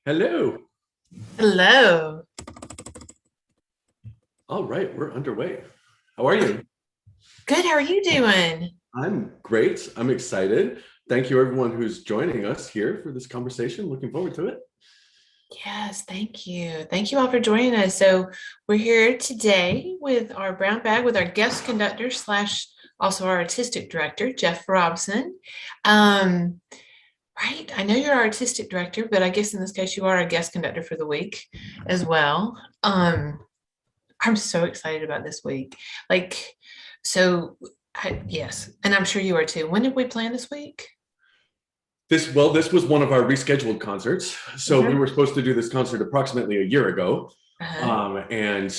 Hello. Hello. All right, we're underway. How are you? Good. How are you doing? I'm great. I'm excited. Thank you, everyone who's joining us here for this conversation. Looking forward to it. Yes, thank you. Thank you all for joining us. So we're here today with our brown bag with our guest conductor slash also our artistic director, Jeff Robson. Um, right. I know you're our artistic director, but I guess in this case you are a guest conductor for the week as well. I'm so excited about this week. Like, so yes, and I'm sure you are too. When did we plan this week? This was one of our rescheduled concerts. So we Mhm. were supposed to do this concert approximately a year ago. Uh-huh. And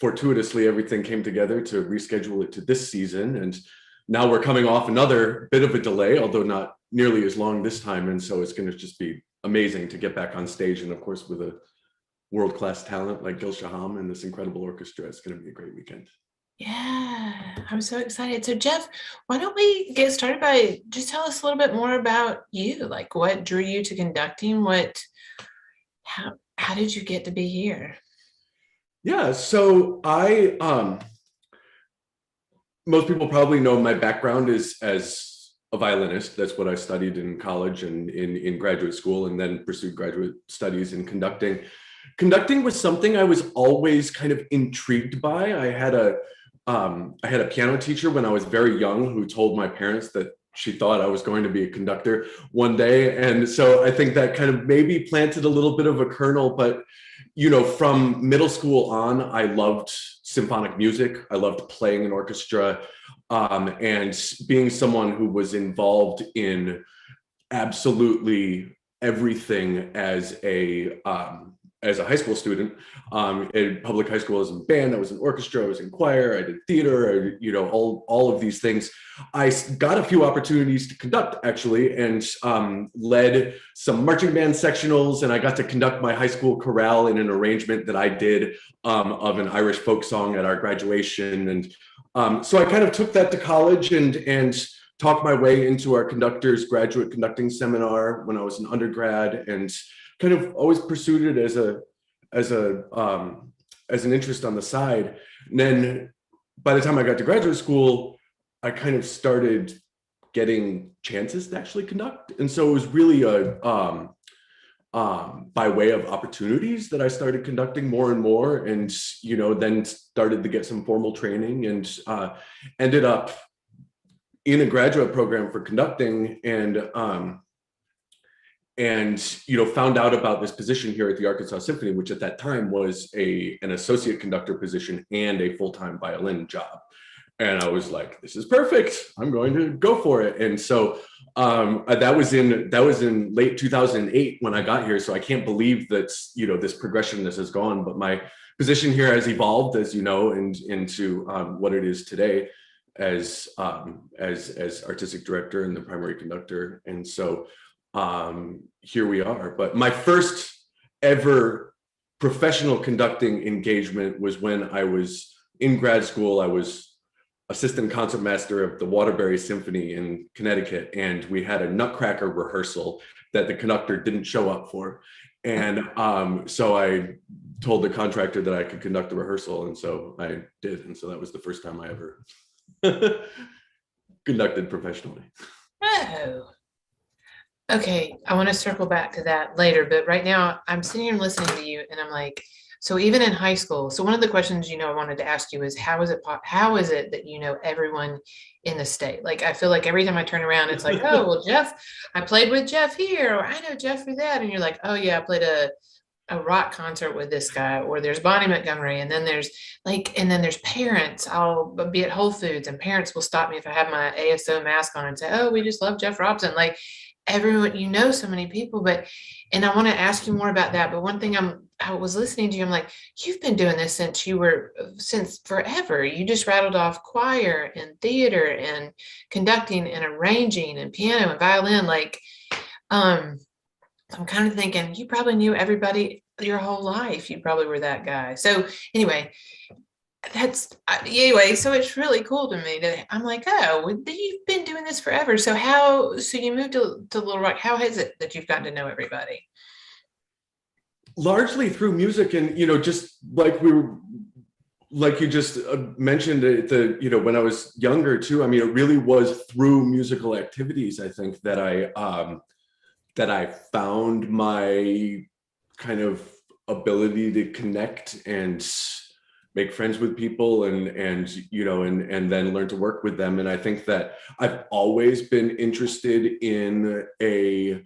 fortuitously, everything came together to reschedule it to this season. And now we're coming off another bit of a delay, although not nearly as long this time. And so it's going to just be amazing to get back on stage. And of course, with a world-class talent like Gil Shaham and this incredible orchestra, it's going to be a great weekend. Yeah, I'm so excited. So, Jeff, why don't we get started by just tell us a little bit more about you? Like, what drew you to conducting? How did you get to be here? Yeah, so most people probably know my background is as a violinist. That's what I studied in college and in graduate school, and then pursued graduate studies in conducting. Conducting was something I was always kind of intrigued by. I had a piano teacher when I was very young who told my parents that she thought I was going to be a conductor one day. And so I think that kind of maybe planted a little bit of a kernel, but from middle school on, I loved symphonic music. I loved playing an orchestra, and being someone who was involved in absolutely everything as a high school student. In public high school, I was in band, I was in orchestra, I was in choir, I did theater, all of these things. I got a few opportunities to conduct actually, and led some marching band sectionals, and I got to conduct my high school chorale in an arrangement that I did of an Irish folk song at our graduation. And so I kind of took that to college and talked my way into our conductor's graduate conducting seminar when I was an undergrad, and kind of always pursued it as an interest on the side. And then by the time I got to graduate school, I kind of started getting chances to actually conduct. And so it was really by way of opportunities that I started conducting more and more, and then started to get some formal training, and ended up in a graduate program for conducting, and found out about this position here at the Arkansas Symphony, which at that time was an associate conductor position and a full-time violin job. And I was like, this is perfect, I'm going to go for it. And so that was in late 2008 when I got here. So I can't believe that this progression this has gone, but my position here has evolved, as you know, into what it is today as artistic director and the primary conductor. And so here we are. But my first ever professional conducting engagement was when I was in grad school. I was assistant concertmaster of the Waterbury Symphony in Connecticut, and we had a Nutcracker rehearsal that the conductor didn't show up for. And so I told the contractor that I could conduct the rehearsal, and so I did. And so that was the first time I ever conducted professionally. Oh, okay. I want to circle back to that later, but right now I'm sitting here and listening to you, and I'm like, so even in high school, so one of the questions I wanted to ask you is how is it that you know everyone in the state? Like I feel like every time I turn around, it's like, oh well, Jeff, I played with Jeff here, or I know Jeff for that, and you're like, oh yeah, I played a rock concert with this guy, or there's Bonnie Montgomery, and then there's parents. I'll be at Whole Foods and parents will stop me if I have my ASO mask on and say, oh, we just love Jeff Robson. Like everyone, so many people, and I want to ask you more about that. But one thing I was listening to you, I'm like, you've been doing this since forever. You just rattled off choir and theater and conducting and arranging and piano and violin. Like, um, I'm kind of thinking you probably knew everybody your whole life. You probably were that guy. So anyway, so it's really cool to me that I'm like, oh, well, you've been doing this forever. So you moved to Little Rock. How is it that you've gotten to know everybody? Largely through music, and just like you just mentioned it, when I was younger too. I mean, it really was through musical activities, I think, that I found my kind of ability to connect and make friends with people, and then learn to work with them. And I think that I've always been interested in a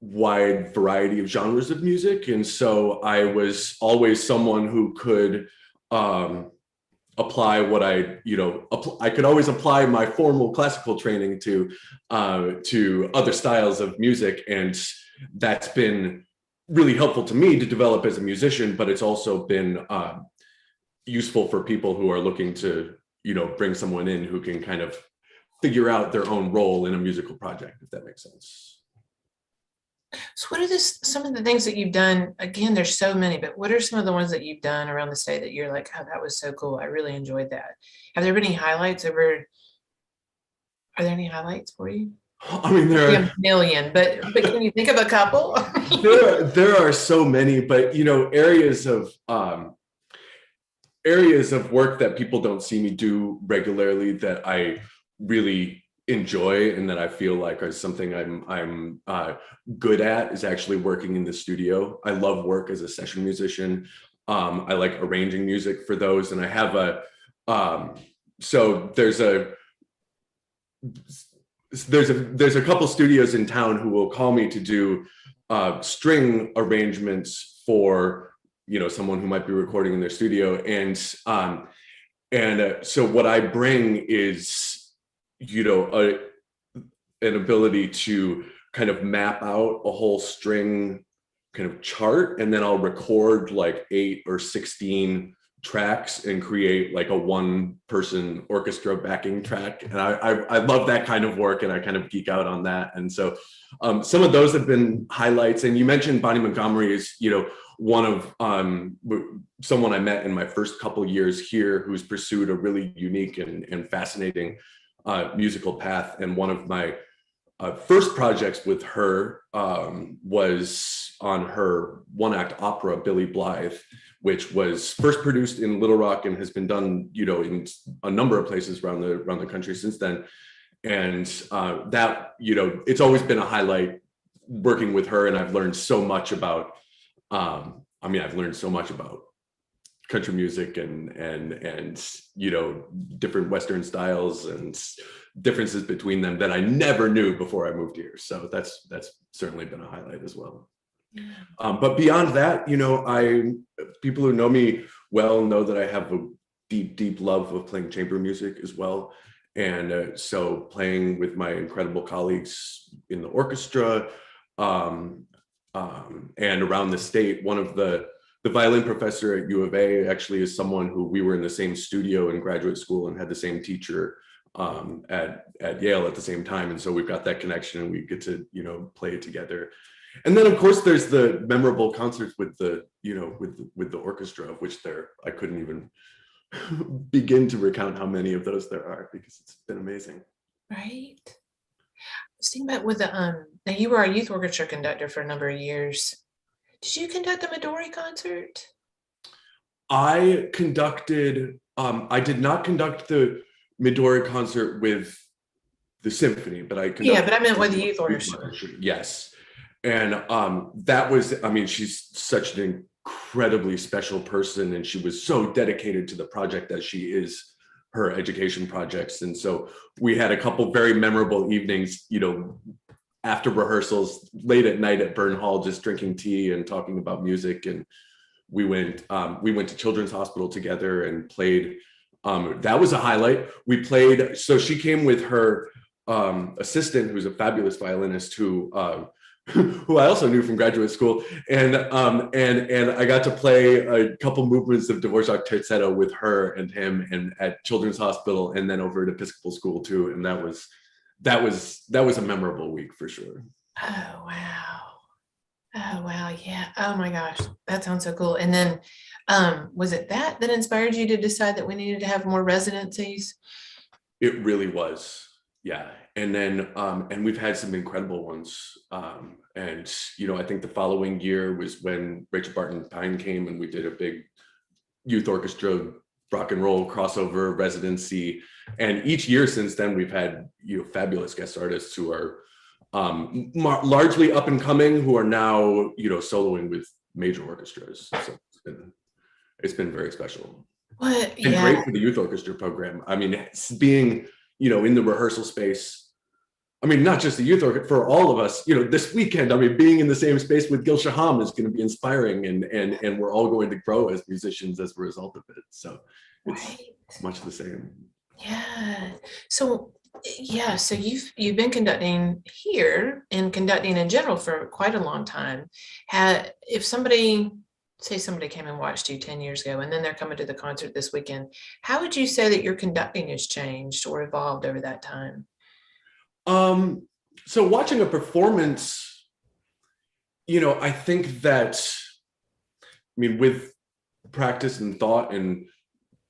wide variety of genres of music, and so I was always someone who could apply what I could always apply my formal classical training to other styles of music, and that's been really helpful to me to develop as a musician. But it's also been useful for people who are looking to bring someone in who can kind of figure out their own role in a musical project, if that makes sense. So what are some of the things that you've done? Again, there's so many, but what are some of the ones that you've done around the state that you're like, oh, that was so cool. I really enjoyed that. Have there been any highlights are there any highlights for you? I mean, there are a million, but can you think of a couple? there are so many, but areas of work that people don't see me do regularly that I really enjoy and that I feel like is something I'm good at is actually working in the studio. I love work as a session musician. I like arranging music for those, and I have so there's a couple studios in town who will call me to do string arrangements for someone who might be recording in their studio, and so what I bring is an ability to kind of map out a whole string kind of chart, and then I'll record like 8 or 16 tracks and create like a 1-person orchestra backing track. And I love that kind of work, and I kind of geek out on that. And so some of those have been highlights. And you mentioned Bonnie Montgomery is one of someone I met in my first couple years here who's pursued a really unique and fascinating musical path. And one of my first projects with her was on her one-act opera, Billy Blythe, which was first produced in Little Rock and has been done, in a number of places around the country since then. And that, it's always been a highlight working with her. And I've learned so much about, I've learned so much about country music and different Western styles and differences between them that I never knew before I moved here. So that's certainly been a highlight as well. But beyond that, people who know me well know that I have a deep love of playing chamber music as well. And so playing with my incredible colleagues in the orchestra and around the state, one of the violin professor at U of A actually is someone who we were in the same studio in graduate school and had the same teacher at Yale at the same time. And so we've got that connection, and we get to, play it together. And then of course there's the memorable concerts with the, with the orchestra, of which I couldn't even begin to recount how many of those there are, because it's been amazing. Right. I was thinking about with the, now you were a youth orchestra conductor for a number of years. Did you conduct the Midori concert? I conducted, I did not conduct the Midori concert with the symphony, but I conducted. Yeah, but I meant with the youth orchestra. Yes. And that was, she's such an incredibly special person, and she was so dedicated to the project as she is her education projects. And so we had a couple very memorable evenings, after rehearsals, late at night at Burn Hall, just drinking tea and talking about music. And we went to Children's Hospital together and played. That was a highlight. We played, so she came with her assistant, who's a fabulous violinist who I also knew from graduate school, and I got to play a couple movements of Dvorak Terzetto with her and him, and at Children's Hospital, and then over at Episcopal School too. And that was a memorable week for sure. Oh wow, yeah. Oh my gosh, that sounds so cool. And then was it that inspired you to decide that we needed to have more residencies? It really was. Yeah. And then, and we've had some incredible ones. And, I think the following year was when Rachel Barton Pine came and we did a big youth orchestra rock and roll crossover residency. And each year since then, we've had, fabulous guest artists who are largely up and coming, who are now, soloing with major orchestras. So it's been very special. What? And Yeah. great for the youth orchestra program. I mean, being, in the rehearsal space. I mean, not just the youth orchestra, for all of us, this weekend, I mean, being in the same space with Gil Shaham is going to be inspiring, and we're all going to grow as musicians as a result of it. So it's much the same. Yeah. So yeah, so you've been conducting here and conducting in general for quite a long time. If somebody came and watched you 10 years ago and then they're coming to the concert this weekend, how would you say that your conducting has changed or evolved over that time? So watching a performance, I think that, with practice and thought and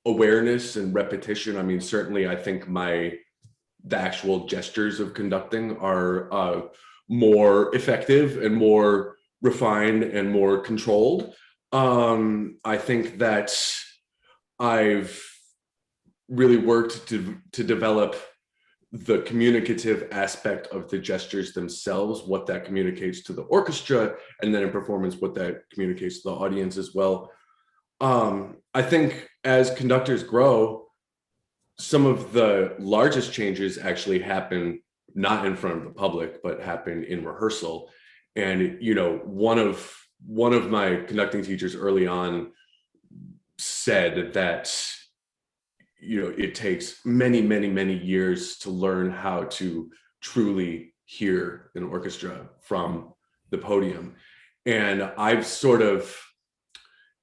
awareness and repetition, certainly I think the actual gestures of conducting are more effective and more refined and more controlled. I think that I've really worked to develop the communicative aspect of the gestures themselves, what that communicates to the orchestra, and then in performance, what that communicates to the audience as well. I think as conductors grow, some of the largest changes actually happen not in front of the public, but happen in rehearsal. And, one of my conducting teachers early on said that, it takes many, many, many years to learn how to truly hear an orchestra from the podium. And I've sort of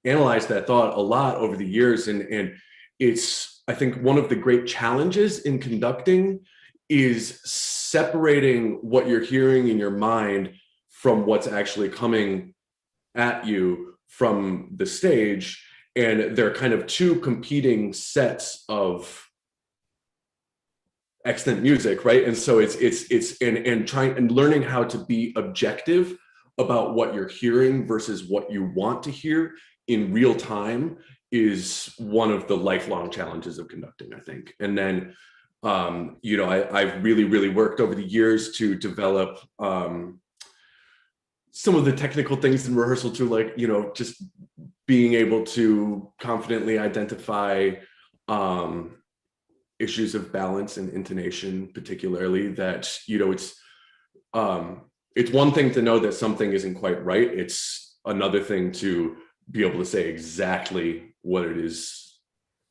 analyzed that thought a lot over the years. And it's, I think, one of the great challenges in conducting is separating what you're hearing in your mind from what's actually coming at you from the stage. And they're kind of two competing sets of excellent music, right? And so it's trying and learning how to be objective about what you're hearing versus what you want to hear in real time is one of the lifelong challenges of conducting, I think. And then, I've really, really worked over the years to develop some of the technical things in rehearsal too, like, just being able to confidently identify issues of balance and intonation, particularly that, it's one thing to know that something isn't quite right. It's another thing to be able to say exactly what it is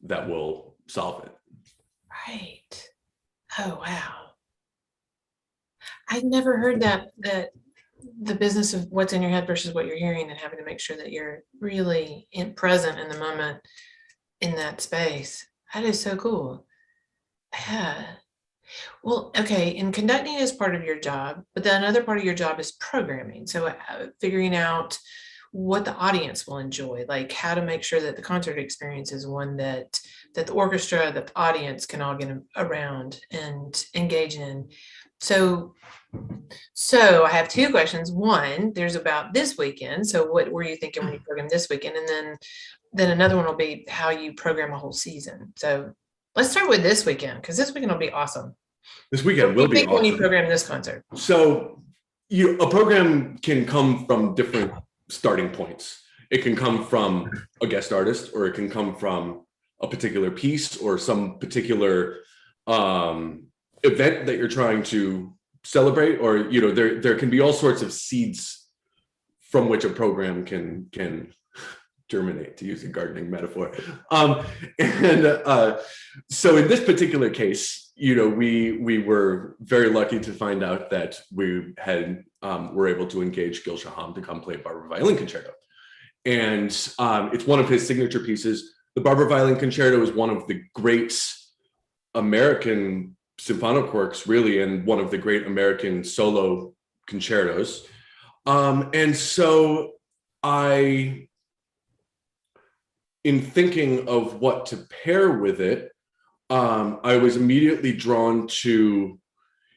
that will solve it. Right. Oh, wow. I've never heard that the business of what's in your head versus what you're hearing and having to make sure that you're really present in the moment in that space. That is so cool. Yeah. Well, okay, and conducting is part of your job, but then another part of your job is programming. So figuring out what the audience will enjoy, like how to make sure that the concert experience is one that the orchestra, the audience can all get around and engage in. So I have two questions. One, there's about this weekend. So what were you thinking when you programmed this weekend? And then another one will be how you program a whole season. So let's start with this weekend, because this weekend will be awesome. This weekend will be awesome. When you program this concert. So a program can come from different starting points. It can come from a guest artist, or it can come from a particular piece or some particular event that you're trying to celebrate, or there can be all sorts of seeds from which a program can germinate, to use a gardening metaphor. So in this particular case, we were very lucky to find out that we were able to engage Gil Shaham to come play Barber Violin Concerto. And it's one of his signature pieces. The Barber Violin Concerto is one of the great American symphonic works, really, and one of the great American solo concertos. And so in thinking of what to pair with it, I was immediately drawn to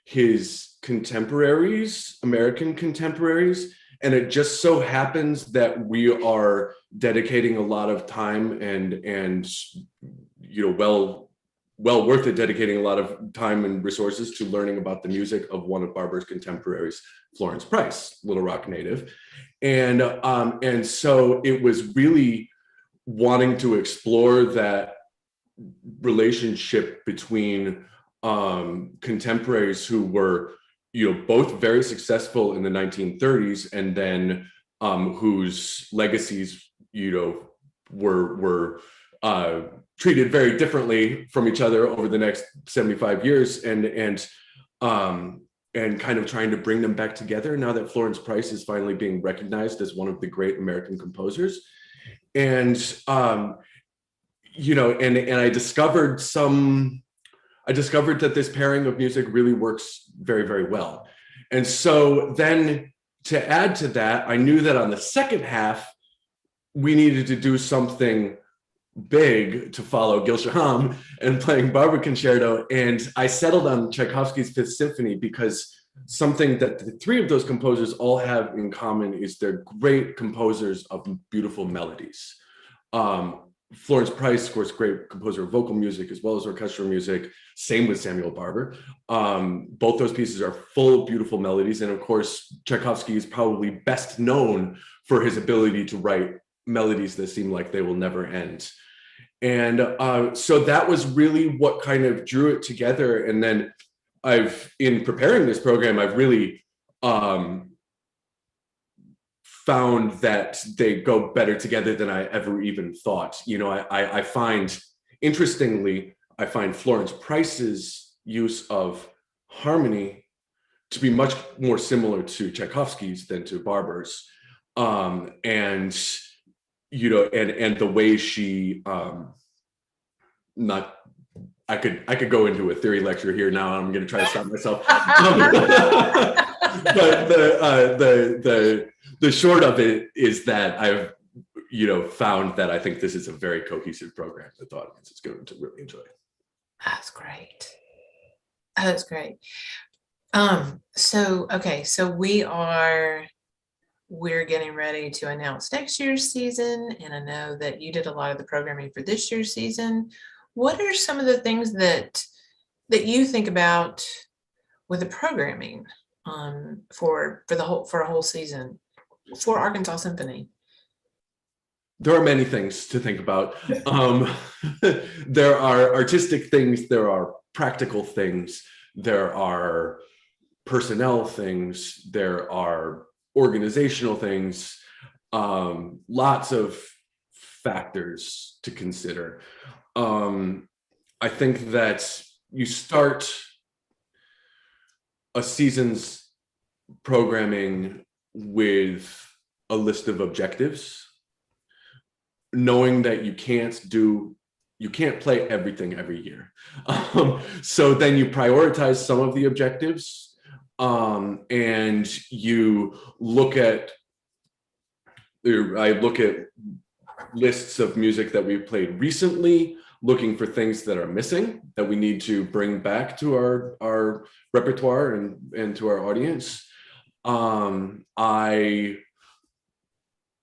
his contemporaries, American contemporaries. And it just so happens that we are dedicating a lot of time and well worth it, dedicating a lot of time and resources to learning about the music of one of Barber's contemporaries, Florence Price, Little Rock native. And so it was really wanting to explore that relationship between contemporaries who were, both very successful in the 1930s, and then whose legacies, were treated very differently from each other over the next 75 years, and kind of trying to bring them back together now that Florence Price is finally being recognized as one of the great American composers. And and I discovered that this pairing of music really works very, very well. And so then, to add to that, I knew that on the second half, we needed to do something big to follow Gil Shaham and playing Barber Concerto. And I settled on Tchaikovsky's Fifth Symphony because something that the three of those composers all have in common is they're great composers of beautiful melodies. Florence Price, of course, great composer of vocal music as well as orchestral music. Same with Samuel Barber. Both those pieces are full of beautiful melodies. And of course, Tchaikovsky is probably best known for his ability to write melodies that seem like they will never end. And so that was really what kind of drew it together. And then in preparing this program, I've really found that they go better together than I ever even thought. I find, interestingly, Florence Price's use of harmony to be much more similar to Tchaikovsky's than to Barber's. And the way she, I could go into a theory lecture here now, and I'm going to try to stop myself. But the short of it is that I've, found that I think this is a very cohesive program that the audience is going to really enjoy. That's great. That's great. So we're getting ready to announce next year's season, and I know that you did a lot of the programming for this year's season. What are some of the things that you think about with the programming for a whole season for Arkansas Symphony? There are many things to think about. There are artistic things, there are practical things, there are personnel things, there are organizational things, lots of factors to consider. I think that you start a season's programming with a list of objectives, knowing that you can't play everything every year. So then you prioritize some of the objectives, and I look at lists of music that we've played recently, looking for things that are missing that we need to bring back to our repertoire and to our audience. I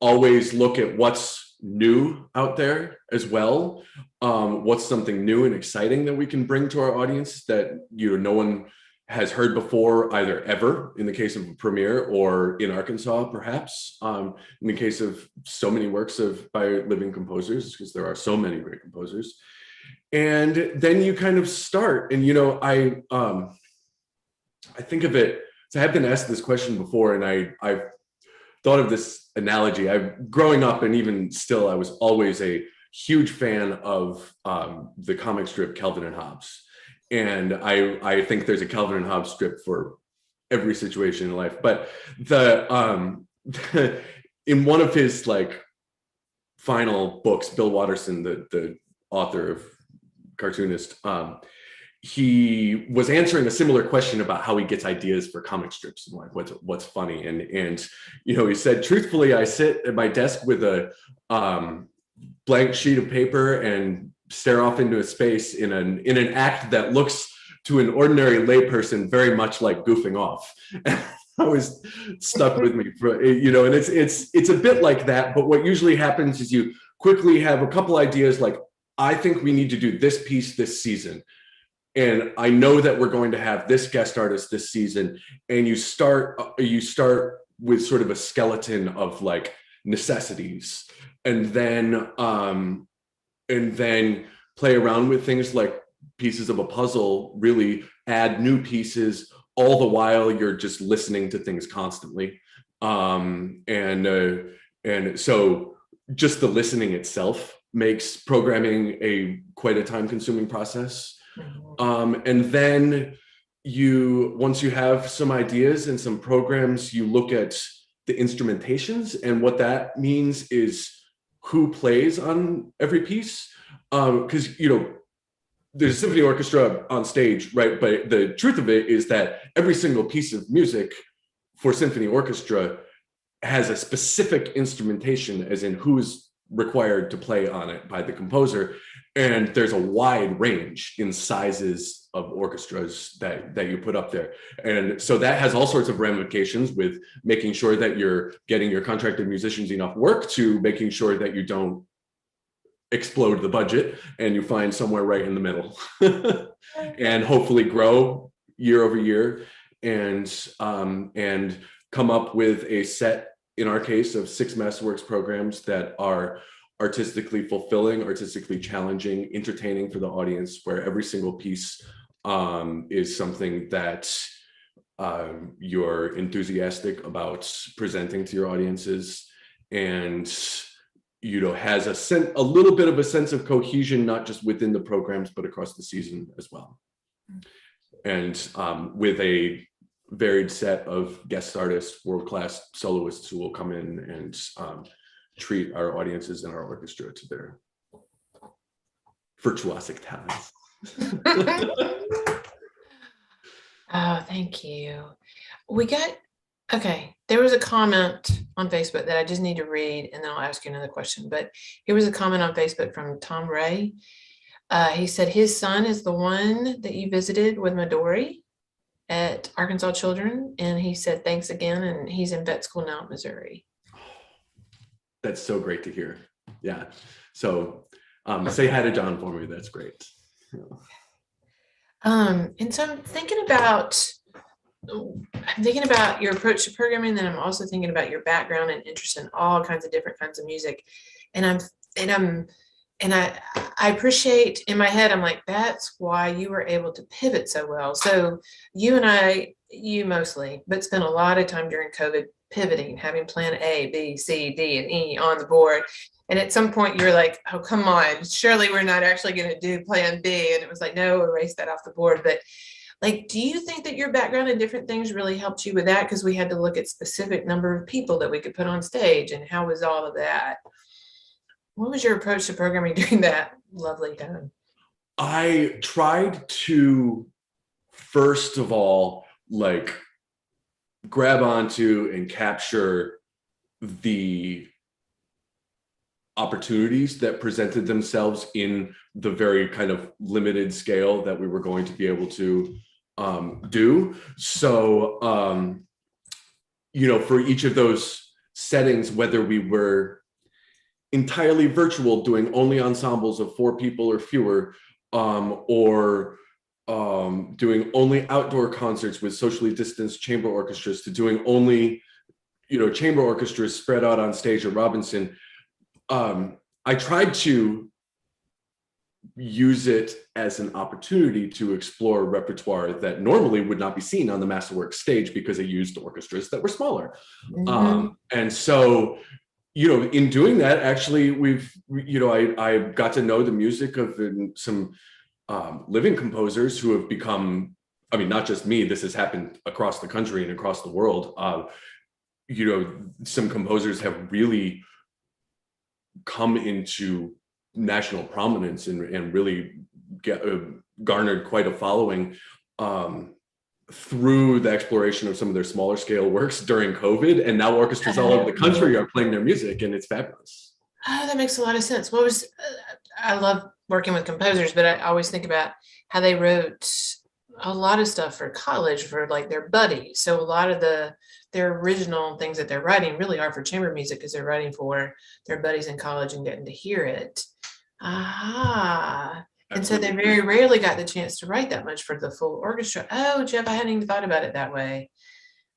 always look at what's new out there as well. What's something new and exciting that we can bring to our audience that no one has heard before, either ever, in the case of a premiere, or in Arkansas, perhaps, in the case of so many works by living composers, because there are so many great composers. And then you kind of start, and I think of it, so I have been asked this question before, and I've thought of this analogy. Growing up, and even still, I was always a huge fan of the comic strip Calvin and Hobbes. And I think there's a Calvin and Hobbes strip for every situation in life. But in one of his final books, Bill Watterson, the author of cartoonist, he was answering a similar question about how he gets ideas for comic strips and what's funny. And he said, truthfully, I sit at my desk with a blank sheet of paper and stare off into a space in an act that looks to an ordinary layperson very much like goofing off. Always stuck with me for, and it's a bit like that. But what usually happens is you quickly have a couple ideas like, I think we need to do this piece this season. And I know that we're going to have this guest artist this season. And you start with sort of a skeleton of like necessities, and then play around with things like pieces of a puzzle, really add new pieces, all the while you're just listening to things constantly. And so just the listening itself makes programming quite a time-consuming process. And then once you have some ideas and some programs, you look at the instrumentations, and what that means is who plays on every piece. Because there's a symphony orchestra on stage, right? But the truth of it is that every single piece of music for symphony orchestra has a specific instrumentation, as in who's required to play on it by the composer. And there's a wide range in sizes of orchestras that you put up there. And so that has all sorts of ramifications, with making sure that you're getting your contracted musicians enough work, to making sure that you don't explode the budget and you find somewhere right in the middle. And hopefully grow year over year, and come up with a set, in our case, of 6 Masterworks programs that are artistically fulfilling, artistically challenging, entertaining for the audience, where every single piece is something that you're enthusiastic about presenting to your audiences, and has a little bit of a sense of cohesion, not just within the programs, but across the season as well. And with a varied set of guest artists, world-class soloists who will come in and treat our audiences and our orchestra to their virtuosic talents. Oh, thank you. There was a comment on Facebook that I just need to read, and then I'll ask you another question. But here was a comment on Facebook from Tom Ray. He said his son is the one that you visited with Midori at Arkansas Children, and he said thanks again, and he's in vet school now at Missouri. That's so great to hear. Yeah. So say hi to John for me. That's great. And so I'm thinking about your approach to programming, then I'm also thinking about your background and interest in all kinds of different kinds of music. And I appreciate, in my head, I'm like, that's why you were able to pivot so well. So you mostly, but spent a lot of time during COVID pivoting, having plan A, B, C, D, and E on the board. And at some point you're like, oh, come on, surely we're not actually going to do plan B. And it was like, no, erase that off the board. But like, do you think that your background in different things really helped you with that? Because we had to look at specific number of people that we could put on stage, and how was all of that? What was your approach to programming during that lovely time? I tried to, first of all, like, grab onto and capture the opportunities that presented themselves in the very kind of limited scale that we were going to be able to do. So, for each of those settings, whether we were entirely virtual, doing only ensembles of 4 people or fewer, or doing only outdoor concerts with socially distanced chamber orchestras, to doing only, chamber orchestras spread out on stage at Robson. I tried to use it as an opportunity to explore a repertoire that normally would not be seen on the Masterworks stage, because it used orchestras that were smaller. Mm-hmm. And so, in doing that, actually, I got to know the music of some living composers who have become, not just me, this has happened across the country and across the world. Some composers have really come into national prominence and really garnered quite a following through the exploration of some of their smaller scale works during COVID. And now orchestras all over the country are playing their music, and it's fabulous. Oh, that makes a lot of sense. I love working with composers, but I always think about how they wrote a lot of stuff for college for like their buddies. So a lot of their original things that they're writing really are for chamber music because they're writing for their buddies in college and getting to hear it. Ah. And so they Absolutely. very rarely got the chance to write that much for the full orchestra. Oh, Jeff, I hadn't even thought about it that way.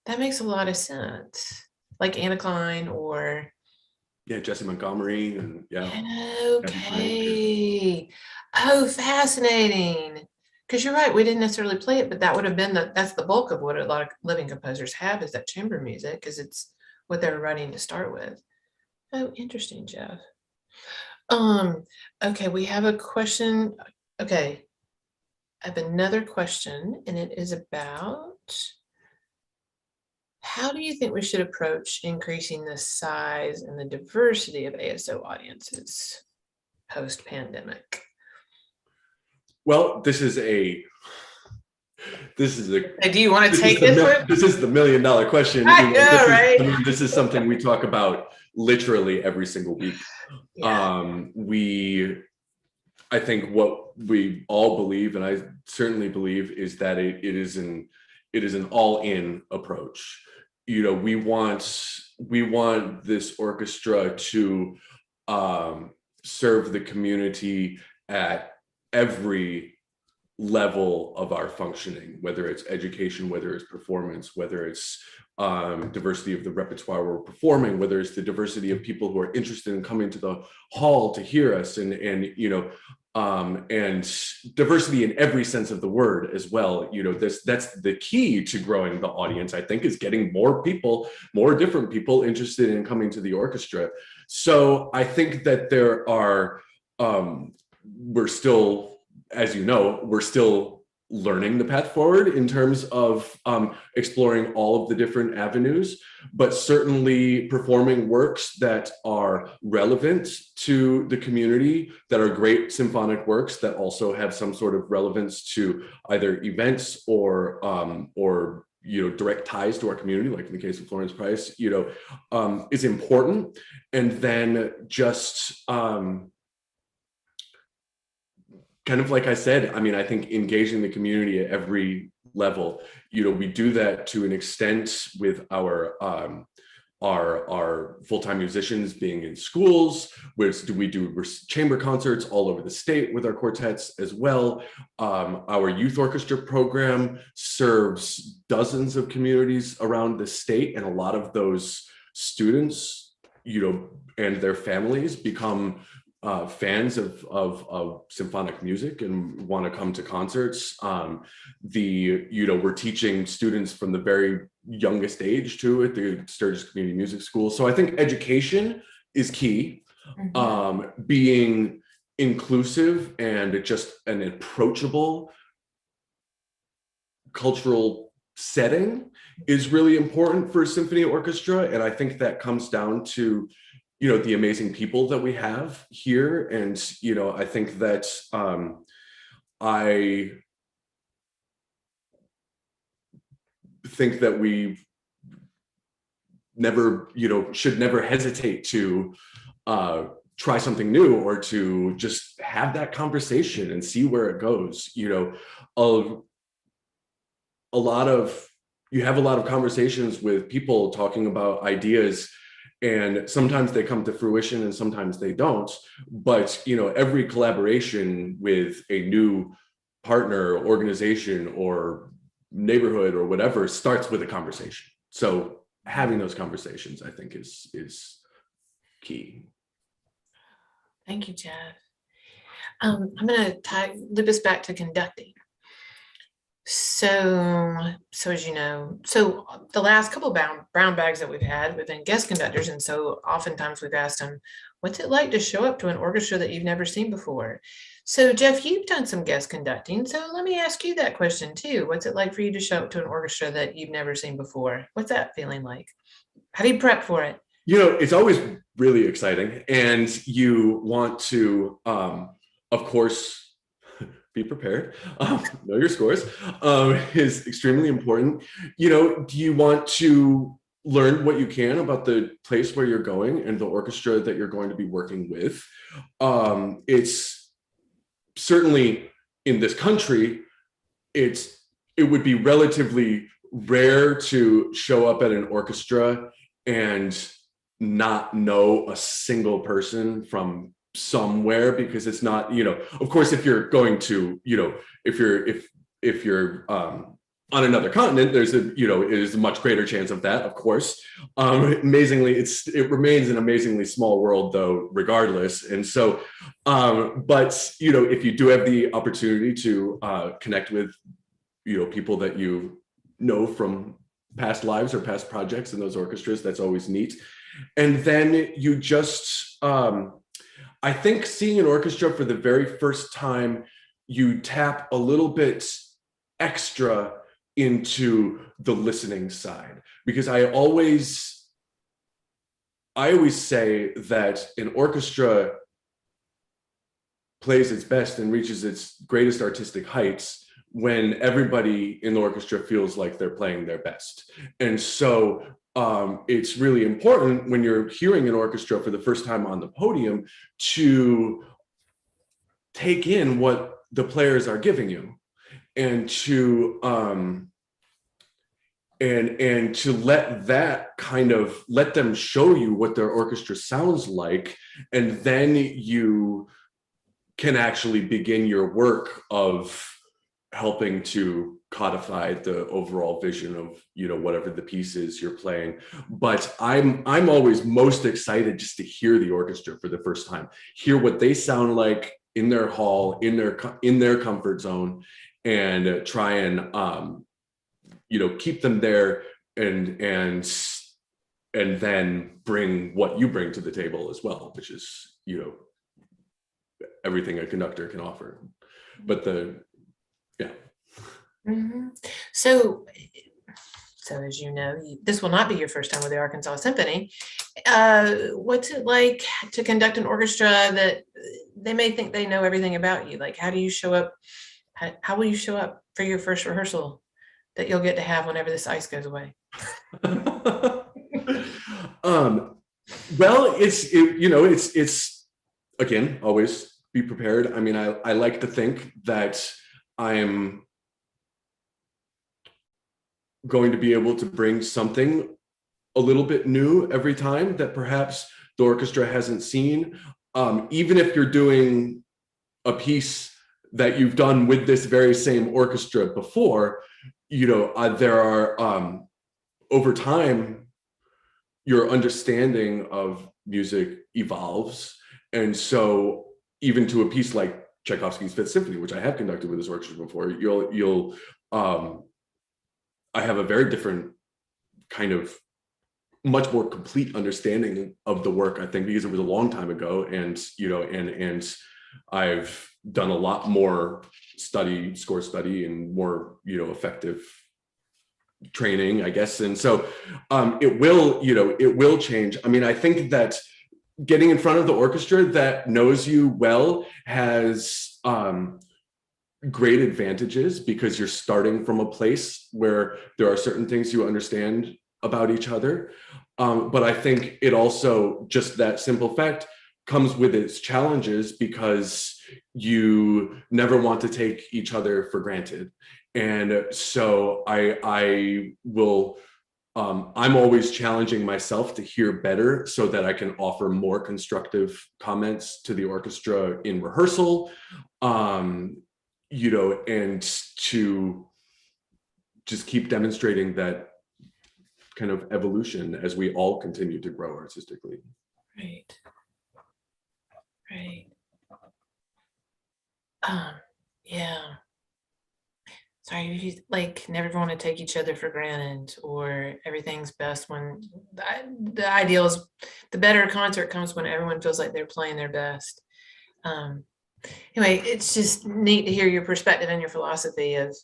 That makes a lot of sense. Like Anna Klein or Yeah, Jesse Montgomery, and yeah. okay. Oh, fascinating. Because you're right, we didn't necessarily play it, but that would have been that's the bulk of what a lot of living composers have is that chamber music, because it's what they were writing to start with. Oh, interesting, Jeff. Okay, we have a question. Okay, I have another question, and it is about how do you think we should approach increasing the size and the diversity of ASO audiences post-pandemic? Well, this is a Do you want to take this one? this is the $1 million question. I know, right? I mean, this is something we talk about literally every single week. Yeah. I think what we all believe, and I certainly believe, is that it is an all-in approach. You know, we want this orchestra to serve the community at every level of our functioning, whether it's education, whether it's performance, whether it's diversity of the repertoire we're performing, whether it's the diversity of people who are interested in coming to the hall to hear us, and diversity in every sense of the word as well. You know, that's the key to growing the audience, I think, is getting more different people interested in coming to the orchestra. So I think that there are, we're still, as you know, we're still learning the path forward in terms of exploring all of the different avenues, but certainly performing works that are relevant to the community, that are great symphonic works that also have some sort of relevance to either events or direct ties to our community, like in the case of Florence Price, is important. And then just kind of like I said, I mean, I think engaging the community at every level, we do that to an extent with our full-time musicians being in schools, where we do chamber concerts all over the state with our quartets as well. Our youth orchestra program serves dozens of communities around the state, and a lot of those students, and their families become fans of symphonic music and want to come to concerts. We're teaching students from the very youngest age too at the Sturgis Community Music School. So I think education is key. Mm-hmm. Being inclusive and just an approachable cultural setting is really important for a symphony orchestra. And I think that comes down to the amazing people that we have here. And, I think that I think that we never, should never hesitate to try something new, or to just have that conversation and see where it goes. You have a lot of conversations with people talking about ideas, and sometimes they come to fruition and sometimes they don't. But, every collaboration with a new partner, organization, or neighborhood or whatever starts with a conversation. So having those conversations, I think, is key. Thank you, Jeff. I'm going to loop us back to conducting. So as you know, the last couple of brown bags that we've had, we've been guest conductors. And so oftentimes we've asked them, what's it like to show up to an orchestra that you've never seen before? So Jeff, you've done some guest conducting. So let me ask you that question too. What's it like for you to show up to an orchestra that you've never seen before? What's that feeling like? How do you prep for it? It's always really exciting. And you want to, of course, be prepared. Know your scores is extremely important. Do you want to learn what you can about the place where you're going and the orchestra that you're going to be working with? It's certainly, in this country, it's it would be relatively rare to show up at an orchestra and not know a single person from somewhere, because it's not, of course, if you're going to, if you're on another continent, there's it is a much greater chance of that, of course. Amazingly, it remains an amazingly small world though, regardless. And so, but if you do have the opportunity to connect with, people that you know from past lives or past projects in those orchestras, that's always neat. And then you just, I think seeing an orchestra for the very first time, you tap a little bit extra into the listening side, because I always say that an orchestra plays its best and reaches its greatest artistic heights when everybody in the orchestra feels like they're playing their best. And so it's really important when you're hearing an orchestra for the first time on the podium to take in what the players are giving you, and to and to let them show you what their orchestra sounds like, and then you can actually begin your work of helping to codify the overall vision of whatever the piece is you're playing. But I'm always most excited just to hear the orchestra for the first time, hear what they sound like in their hall, in their comfort zone, and try and keep them there, and then bring what you bring to the table as well, which is everything a conductor can offer. But Mm-hmm. So as you know, this will not be your first time with the Arkansas Symphony. What's it like to conduct an orchestra that they may think they know everything about you? Like, how do you show up? How will you show up for your first rehearsal that you'll get to have whenever this ice goes away? Well, it's again, always be prepared. I mean, I like to think that I'm going to be able to bring something a little bit new every time that perhaps the orchestra hasn't seen. Even if you're doing a piece that you've done with this very same orchestra before, there are, over time, your understanding of music evolves. And so even to a piece like Tchaikovsky's Fifth Symphony, which I have conducted with this orchestra before, I have a very different kind of much more complete understanding of the work, I think, because it was a long time ago, and and I've done a lot more score study, and more effective training, I guess. And so it will change. I mean, I think that getting in front of the orchestra that knows you well has great advantages, because you're starting from a place where there are certain things you understand about each other. But I think it also, just that simple fact, comes with its challenges, because you never want to take each other for granted. And so I'm always challenging myself to hear better, so that I can offer more constructive comments to the orchestra in rehearsal, and to just keep demonstrating that kind of evolution as we all continue to grow artistically. Right. Yeah. Sorry, you never want to take each other for granted, or everything's best when the ideal is the better concert comes when everyone feels like they're playing their best. Anyway, it's just neat to hear your perspective and your philosophy of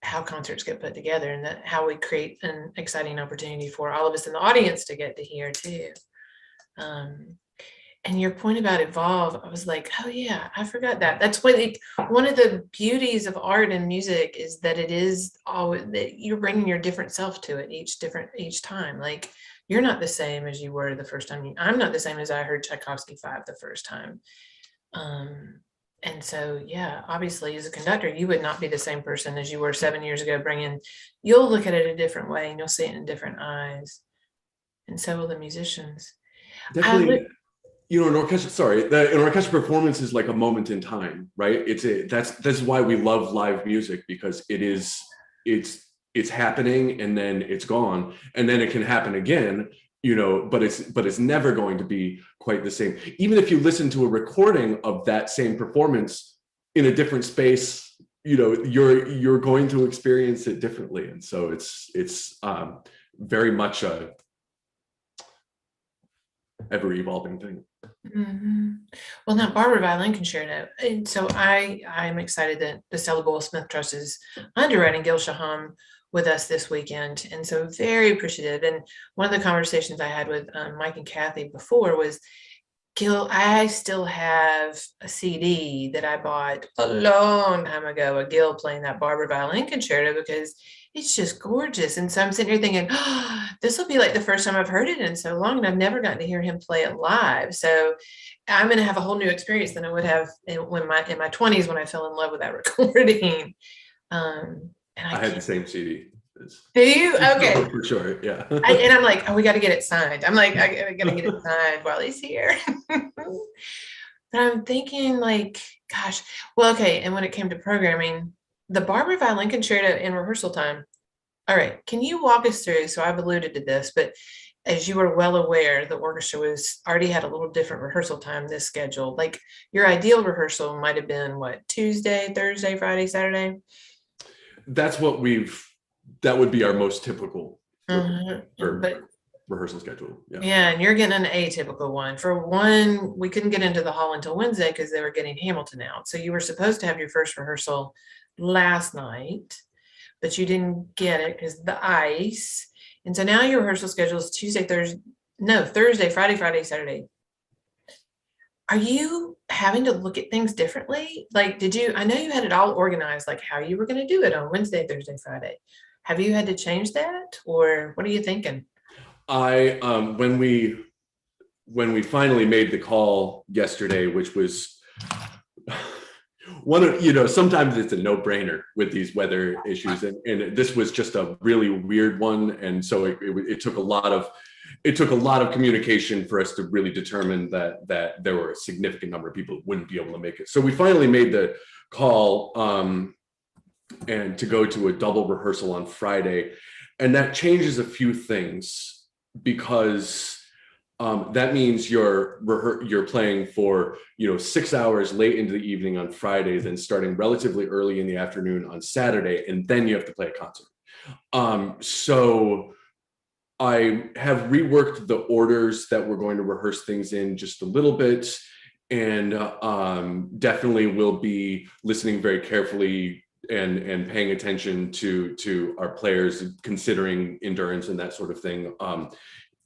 how concerts get put together, and how we create an exciting opportunity for all of us in the audience to get to hear too. And your point about evolve, I was like, oh yeah, I forgot that. That's one of the beauties of art and music, is that it is always that you're bringing your different self to it each time. Like, you're not the same as you were the first time. I'm not the same as I heard Tchaikovsky 5 the first time. And so, yeah, obviously as a conductor, you would not be the same person as you were 7 years ago, you'll look at it a different way and you'll see it in different eyes. And so will the musicians. Definitely, an orchestra, an orchestra performance is like a moment in time, right? That's why we love live music, because it's happening and then it's gone, and then it can happen again, but it's never going to be quite the same. Even if you listen to a recording of that same performance in a different space, you're going to experience it differently. And so it's very much a ever evolving thing. Well, now Barbara Violin Concerto. And so I'm excited that the Stella Boyle Smith Trust is underwriting Gil Shaham with us this weekend. And so very appreciative. And one of the conversations I had with Mike and Kathy before was, Gil, I still have a CD that I bought a long time ago, a Gil playing that Barbara Violin Concerto, because it's just gorgeous. And so I'm sitting here thinking, oh, this will be like the first time I've heard it in so long, and I've never gotten to hear him play it live. So I'm going to have a whole new experience than I would have in my 20s when I fell in love with that recording. And I had the same CD. Do you? Okay. For sure, yeah. And I'm like, oh, we got to get it signed. I'm like, I got to get it signed while he's here. But I'm thinking like, gosh, well, okay. And when it came to programming, the Barbara Violin Concerto in rehearsal time. All right, can you walk us through? So I've alluded to this, but as you are well aware, the orchestra already had a little different rehearsal time this schedule. Like your ideal rehearsal might have been what, Tuesday, Thursday, Friday, Saturday? That would be our most typical but rehearsal schedule. Yeah, and you're getting an atypical one. For one, we couldn't get into the hall until Wednesday because they were getting Hamilton out. So you were supposed to have your first rehearsal last night, but you didn't get it because the ice. And so now your rehearsal schedule is Thursday, Friday, Saturday. Are you having to look at things differently? Like, I know you had it all organized, like how you were going to do it on Wednesday, Thursday, Friday. Have you had to change that, or what are you thinking? When we finally made the call yesterday, which was sometimes it's a no-brainer with these weather issues, and this was just a really weird one, and so it took a lot of communication for us to really determine that there were a significant number of people who wouldn't be able to make it. So we finally made the call and to go to a double rehearsal on Friday, and that changes a few things, because that means you're playing for 6 hours late into the evening on Friday, then starting relatively early in the afternoon on Saturday, and then you have to play a concert. So I have reworked the orders that we're going to rehearse things in just a little bit, and definitely will be listening very carefully and paying attention to our players, considering endurance and that sort of thing,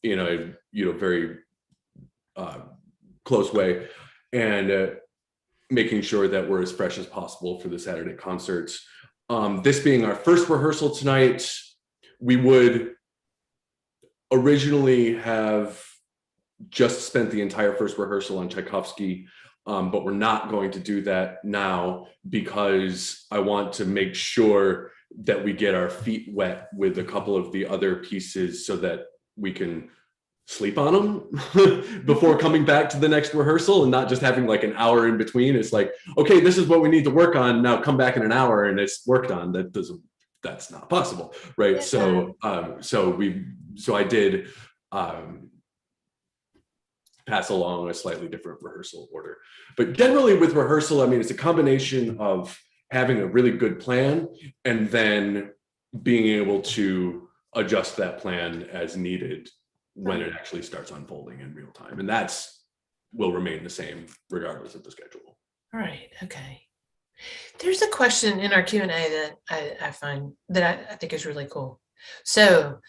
in a very close way, and making sure that we're as fresh as possible for the Saturday concerts. This being our first rehearsal tonight, we would originally have just spent the entire first rehearsal on Tchaikovsky, but we're not going to do that now, because I want to make sure that we get our feet wet with a couple of the other pieces so that we can sleep on them before coming back to the next rehearsal, and not just having like an hour in between. It's like, okay, this is what we need to work on, now come back in an hour and it's worked on. That's not possible, right? Yeah. So I did pass along a slightly different rehearsal order. But generally with rehearsal, I mean, it's a combination of having a really good plan and then being able to adjust that plan as needed when it actually starts unfolding in real time. And will remain the same regardless of the schedule. All right, okay. There's a question in our Q&A that I find that I think is really cool. So,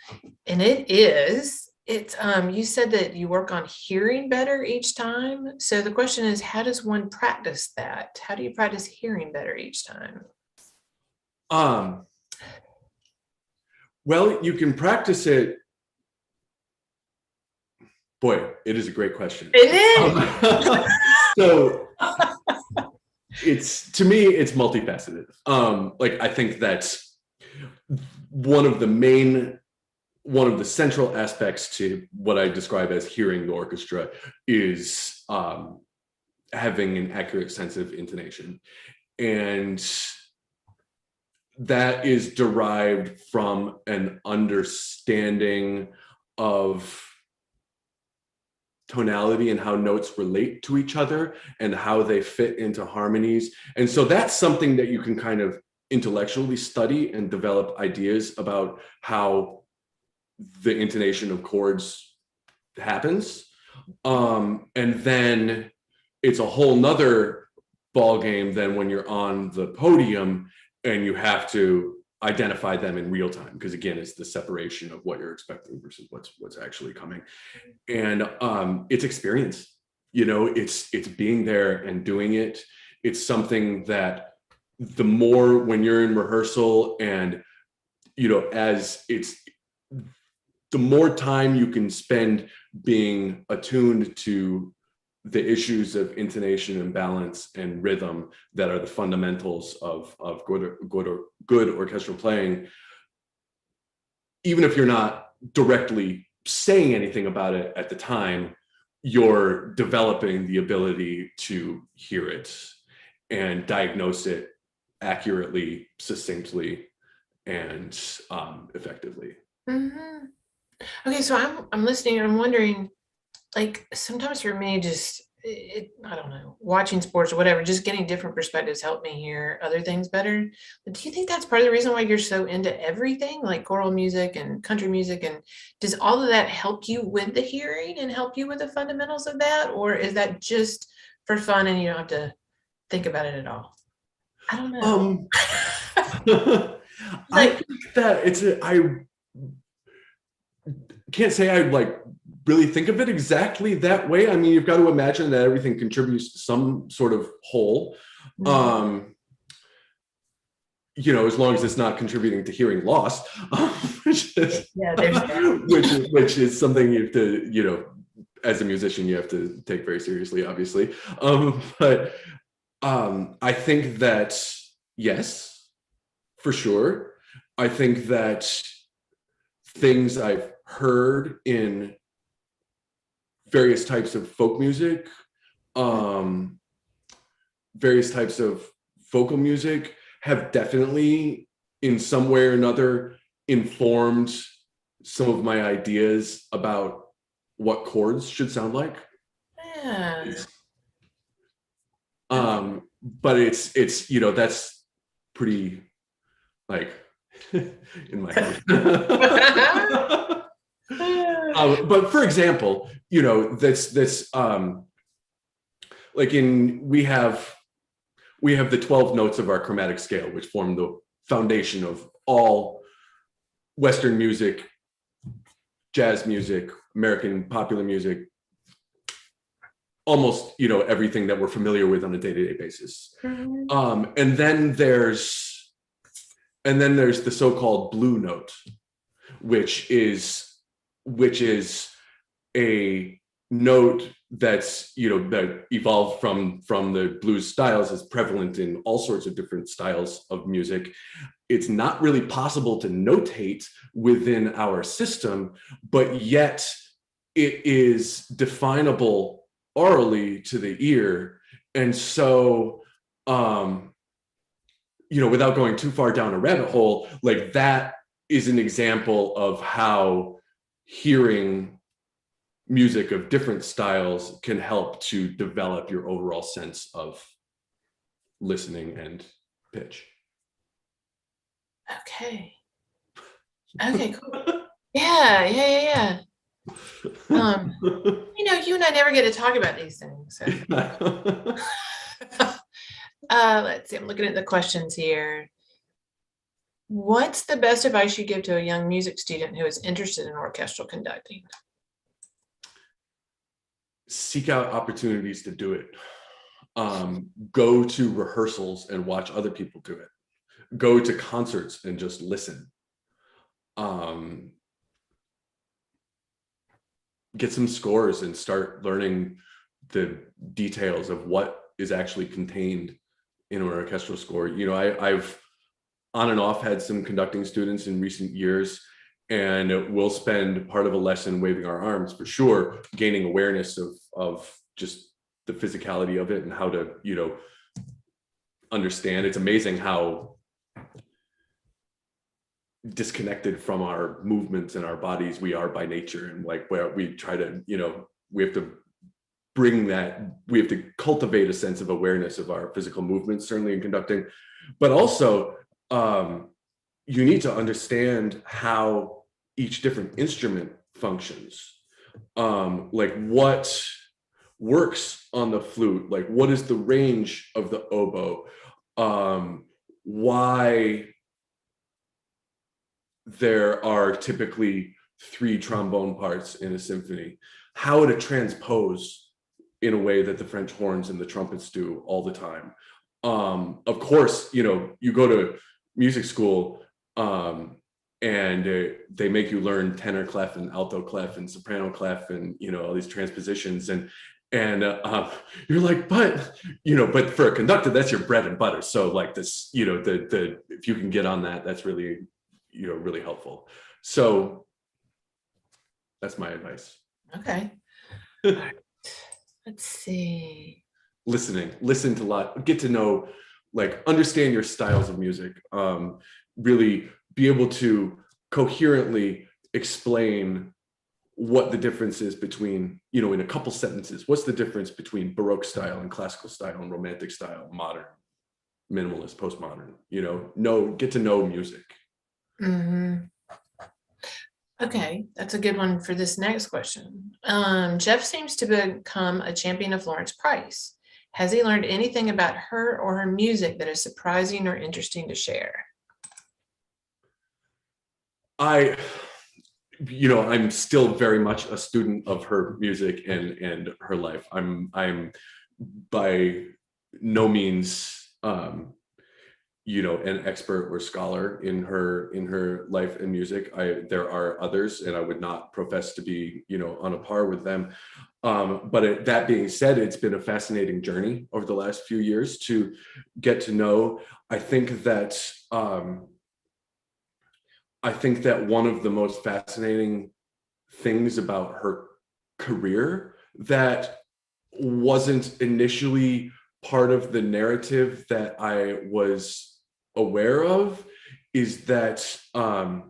and it's you said that you work on hearing better each time. So the question is, how does one practice that? How do you practice hearing better each time? Well, you can practice it. Boy, it is a great question. It is. So it's, to me, it's multifaceted. Like, I think that's one of the central aspects to what I describe as hearing the orchestra is having an accurate sense of intonation. And that is derived from an understanding of tonality and how notes relate to each other and how they fit into harmonies. And so that's something that you can kind of intellectually study and develop ideas about how the intonation of chords happens. And then it's a whole nother ball game than when you're on the podium and you have to identify them in real time, because again, it's the separation of what you're expecting versus what's actually coming. And it's experience, it's being there and doing it. It's something that the more when you're in rehearsal and as it's the more time you can spend being attuned to the issues of intonation and balance and rhythm that are the fundamentals of good orchestral playing, even if you're not directly saying anything about it at the time, you're developing the ability to hear it and diagnose it accurately, succinctly, and effectively. Mm-hmm. Okay, so I'm listening and I'm wondering, like, sometimes for me, just I don't know, watching sports or whatever, just getting different perspectives help me hear other things better. But do you think that's part of the reason why you're so into everything, like choral music and country music? And does all of that help you with the hearing and help you with the fundamentals of that? Or is that just for fun and you don't have to think about it at all? I don't know. I Like, think that I can't say I like really think of it exactly that way. I mean, you've got to imagine that everything contributes to some sort of whole. mhm. As long as it's not contributing to hearing loss, which is Yeah, there's that. which is something you have to, as a musician, you have to take very seriously, obviously. But I think that yes, for sure. I think that things I've heard in various types of folk music, various types of vocal music have definitely in some way or another informed some of my ideas about what chords should sound like. Yeah. But it's that's pretty like in my head. But for example, this like we have the 12 notes of our chromatic scale, which form the foundation of all Western music, jazz music, American popular music, almost everything that we're familiar with on a day-to-day basis. Mhm. And then there's the so-called blue note, which is a note that's that evolved from the blues styles, is prevalent in all sorts of different styles of music. It's not really possible to notate within our system, but yet it is definable orally to the ear. And so without going too far down a rabbit hole, like that is an example of how hearing music of different styles can help to develop your overall sense of listening and pitch. Okay. Okay, cool. Yeah. You and I never get to talk about these things. So. Let's see, I'm looking at the questions here. What's the best advice you give to a young music student who is interested in orchestral conducting? Seek out opportunities to do it. Go to rehearsals and watch other people do it. Go to concerts and just listen. Get some scores and start learning the details of what is actually contained in an orchestral score. I've on and off had some conducting students in recent years, and we'll spend part of a lesson waving our arms for sure, gaining awareness of just the physicality of it and how to, understand. It's amazing how disconnected from our movements and our bodies we are by nature, and like where we try to, we have to we have to cultivate a sense of awareness of our physical movements, certainly in conducting, but also you need to understand how each different instrument functions, like what works on the flute, like what is the range of the oboe, why there are typically 3 trombone parts in a symphony, how to transpose in a way that the French horns and the trumpets do all the time. Of course, you go to music school and they make you learn tenor clef and alto clef and soprano clef and all these transpositions, and you're like, but for a conductor, that's your bread and butter. So like this, the if you can get on that, that's really really helpful. So that's my advice. Okay. All right. Let's see. Listen to a lot, get to know, like understand your styles of music, really be able to coherently explain what the difference is between, in a couple sentences, what's the difference between Baroque style and classical style and romantic style, modern, minimalist, postmodern, get to know music. Mm-hmm. Okay, that's a good one for this next question. Jeff seems to become a champion of Florence Price. Has he learned anything about her or her music that is surprising or interesting to share? I'm still very much a student of her music and her life. I'm by no means an expert or scholar in her life and music. There are others, and I would not profess to be on a par with them. But that being said, it's been a fascinating journey over the last few years to get to know. I think that one of the most fascinating things about her career that wasn't initially part of the narrative that I was aware of is that her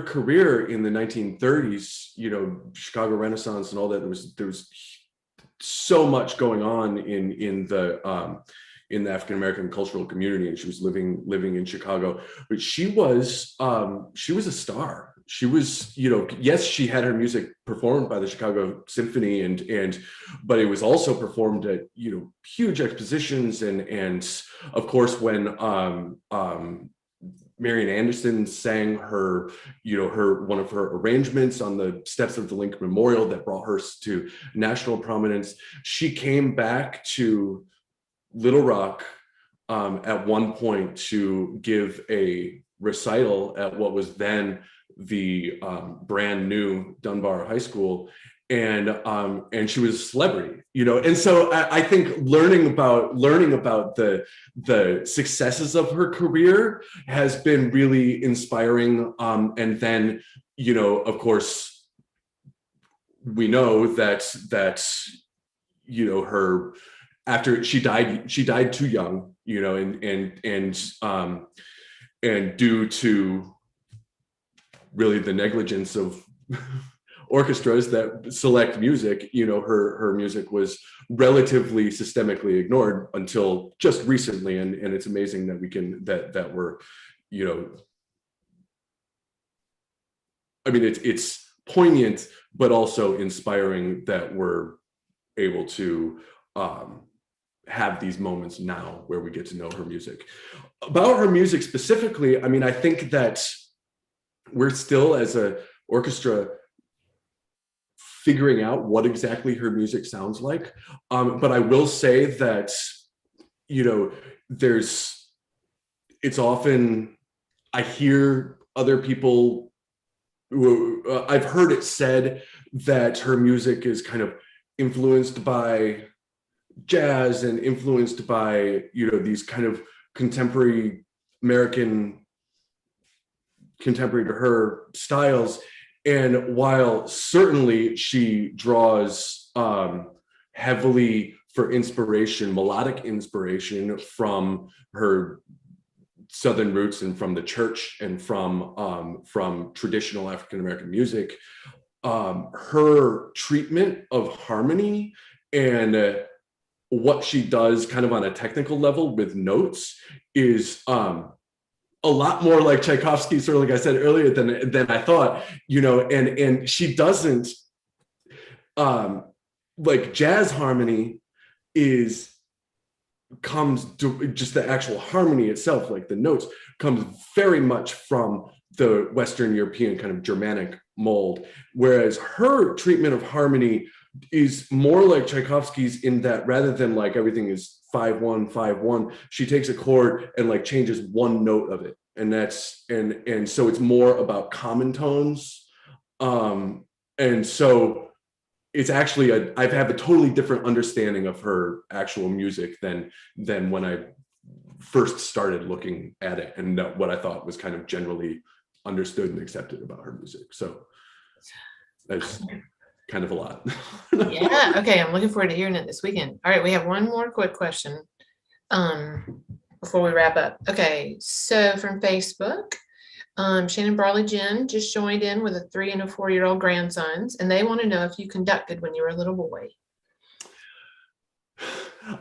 career in the 1930s, Chicago Renaissance and all that, there was so much going on in the African-American cultural community, and she was living in Chicago, but she was a star. She was, yes, she had her music performed by the Chicago Symphony, but it was also performed at, huge expositions, and of course when Marian Anderson sang her one of her arrangements on the steps of the Lincoln Memorial that brought her to national prominence. She came back to Little Rock at one point to give a recital at what was then the brand new Dunbar High School, and she was a celebrity, and so I think learning about the successes of her career has been really inspiring, and then of course we know that her, after she died too young, and due to really the negligence of orchestras that select music, her music was relatively systemically ignored until just recently, and it's amazing that that we're, it's poignant but also inspiring that we're able to have these moments now where we get to know her music. About her music specifically, I think that we're still, as an orchestra, figuring out what exactly her music sounds like. But I will say that, it's often, I hear other people, I've heard it said that her music is kind of influenced by jazz and influenced by, you know, these kind of contemporary American, contemporary to her styles. And while certainly she draws heavily for inspiration, melodic inspiration from her Southern roots and from the church and from traditional African American music, her treatment of harmony and what she does kind of on a technical level with notes is a lot more like Tchaikovsky, sort of like I said earlier, than I thought, you know, and she doesn't, like jazz harmony comes to just the actual harmony itself, like the notes, comes very much from the Western European kind of Germanic mold, whereas her treatment of harmony is more like Tchaikovsky's in that rather than like everything is 5-1, 5-1, she takes a chord and like changes one note of it. And that's, and so it's more about common tones. And so it's actually, I have a totally different understanding of her actual music than when I first started looking at it and what I thought was kind of generally understood and accepted about her music. So that's kind of a lot. Yeah, okay, I'm looking forward to hearing it this weekend. All right, we have one more quick question before we wrap up. Okay, so from Facebook, Shannon Brawley Jen just joined in with a 3 and a 4-year-old grandsons, and they want to know if you conducted when you were a little boy.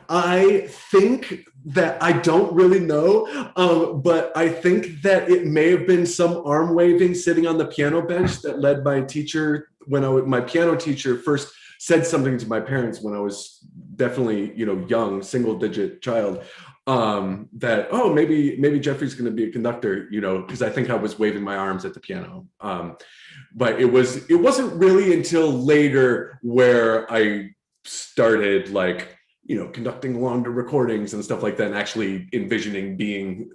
I think that I don't really know, but I think that it may have been some arm waving sitting on the piano bench that led my teacher when my piano teacher first said something to my parents when I was definitely, you know, young, single digit child, that, oh, maybe Geoffrey's going to be a conductor, you know, because I think I was waving my arms at the piano. But it wasn't really until later where I started like, you know, conducting along to recordings and stuff like that, and actually envisioning being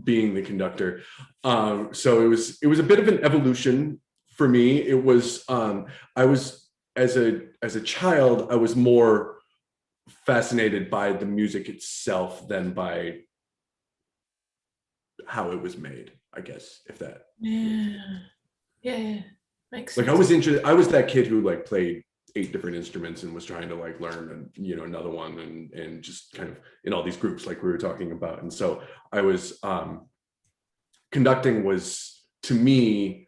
the conductor. So it was a bit of an evolution for me. It was I was as a child, I was more fascinated by the music itself than by how it was made, I guess, if that. Yeah, makes sense. Like I was that kid who like played 8 different instruments and was trying to like learn and, you know, another one and just kind of in all these groups like we were talking about. And so I was conducting was to me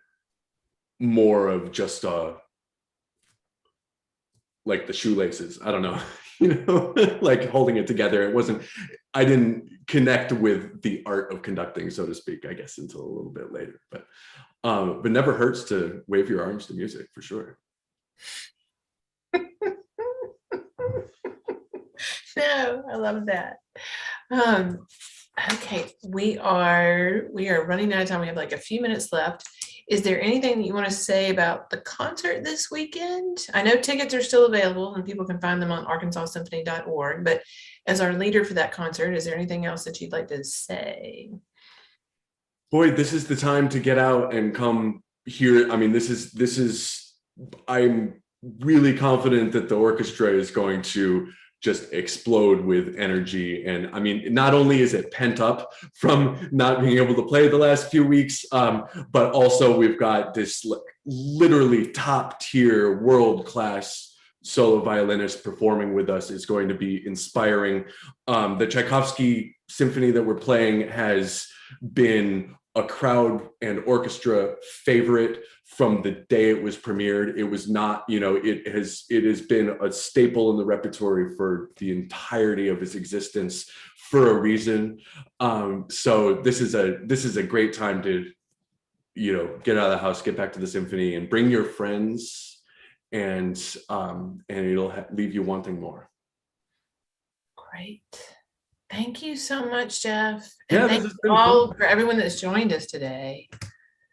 more of just like the shoelaces, I don't know, you know, like holding it together. I didn't connect with the art of conducting, so to speak, I guess, until a little bit later. But never hurts to wave your arms to music, for sure. No, I love that. Okay, we are running out of time. We have like a few minutes left. Is there anything that you want to say about the concert this weekend? I know tickets are still available and people can find them on arkansasymphony.org, but as our leader for that concert, is there anything else that you'd like to say? Boy, this is the time to get out and come here. I mean, I'm really confident that the orchestra is going to just explode with energy. And I mean, not only is it pent up from not being able to play the last few weeks, but also we've got this literally top tier world-class solo violinist performing with us. Is going to be inspiring. The Tchaikovsky symphony that we're playing has been a crowd and orchestra favorite from the day it was premiered. It was not, you know, it has been a staple in the repertory for the entirety of its existence for a reason. So this is a great time to, you know, get out of the house, get back to the symphony, and bring your friends, and it'll leave you wanting more. Great. Thank you so much, Jeff. Yeah, and thank you all for everyone that's joined us today.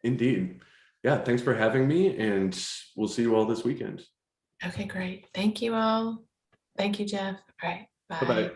Indeed. Yeah, thanks for having me, and we'll see you all this weekend. Okay, great. Thank you all. Thank you, Jeff. All right, bye. Bye-bye.